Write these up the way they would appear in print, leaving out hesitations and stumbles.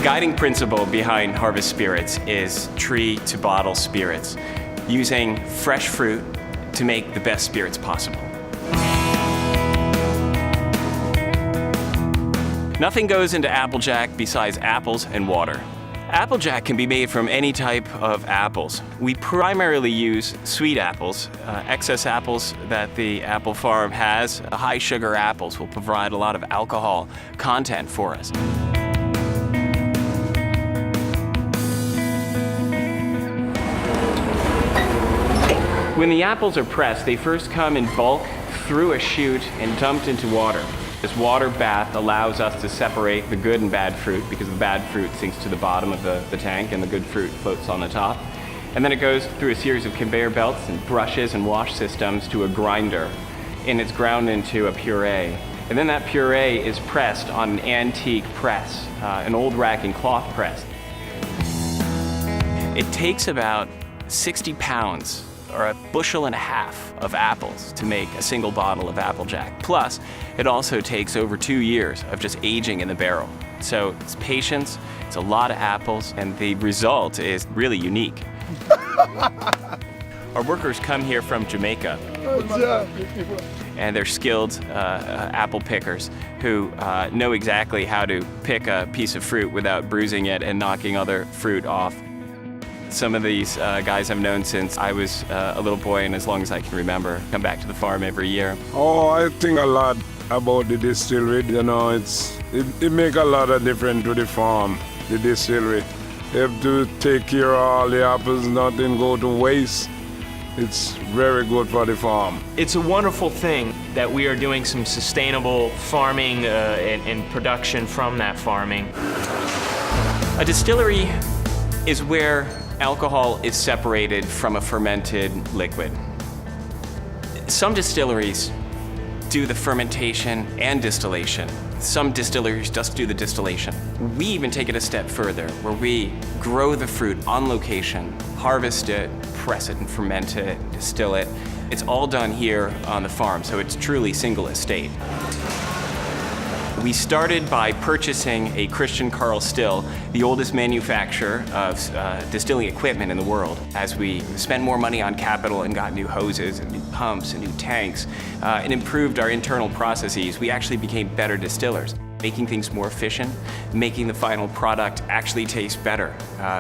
guiding principle behind Harvest Spirits is tree to bottle spirits, using fresh fruit to make the best spirits possible. Nothing goes into Applejack besides apples and water. Applejack can be made from any type of apples. We primarily use sweet apples. Excess apples that the apple farm has, high sugar apples, will provide a lot of alcohol content for us. When the apples are pressed, they first come in bulk through a chute and dumped into water. This water bath allows us to separate the good and bad fruit because the bad fruit sinks to the bottom of the tank and the good fruit floats on the top. And then it goes through a series of conveyor belts and brushes and wash systems to a grinder, and it's ground into a puree. And then that puree is pressed on an antique press, an old racking cloth press. It takes about 60 pounds or a bushel and a half of apples to make a single bottle of Applejack. Plus, it also takes over 2 years of just aging in the barrel. So it's patience, it's a lot of apples, and the result is really unique. Our workers come here from Jamaica, and they're skilled apple pickers who know exactly how to pick a piece of fruit without bruising it and knocking other fruit off. Some of these guys I've known since I was a little boy, and as long as I can remember, come back to the farm every year. Oh, I think a lot about the distillery. You know, it make a lot of difference to the farm, the distillery. They have to take care of all the apples, nothing go to waste. It's very good for the farm. It's a wonderful thing that we are doing some sustainable farming and production from that farming. A distillery is where alcohol is separated from a fermented liquid. Some distilleries do the fermentation and distillation. Some distilleries just do the distillation. We even take it a step further, where we grow the fruit on location, harvest it, press it and ferment it, distill it. It's all done here on the farm, so it's truly single estate. We started by purchasing a Christian Carl still, the oldest manufacturer of distilling equipment in the world. As we spent more money on capital and got new hoses and new pumps and new tanks and improved our internal processes, we actually became better distillers, making things more efficient, making the final product actually taste better,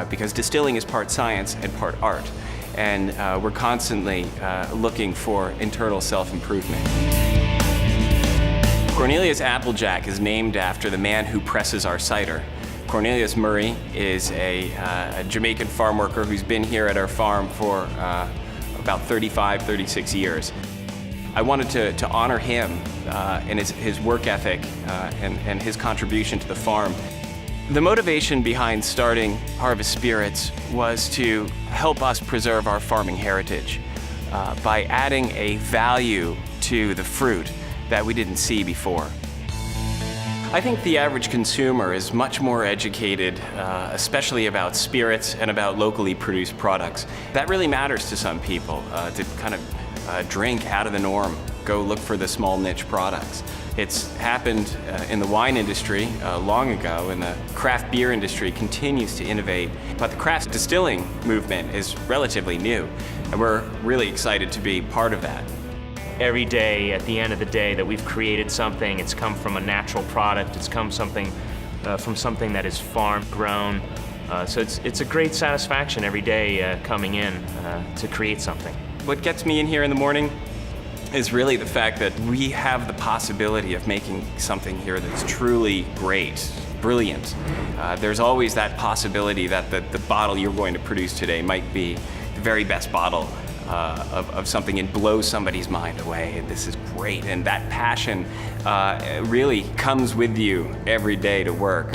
because distilling is part science and part art. And we're constantly looking for internal self-improvement. Cornelius Applejack is named after the man who presses our cider. Cornelius Murray is a Jamaican farm worker who's been here at our farm for about 35, 36 years. I wanted to honor him and his work ethic and his contribution to the farm. The motivation behind starting Harvest Spirits was to help us preserve our farming heritage by adding a value to the fruit that we didn't see before. I think the average consumer is much more educated, especially about spirits and about locally produced products. That really matters to some people, to kind of drink out of the norm, go look for the small niche products. It's happened in the wine industry long ago, and the craft beer industry continues to innovate. But the craft distilling movement is relatively new, and we're really excited to be part of that. Every day, at the end of the day, that we've created something, it's come from a natural product, it's come from something that is farm grown. So it's a great satisfaction every day coming in to create something. What gets me in here in the morning is really the fact that we have the possibility of making something here that's truly great, brilliant. There's always that possibility that the bottle you're going to produce today might be the very best bottle of something and blow somebody's mind away. And this is great, and that passion really comes with you every day to work.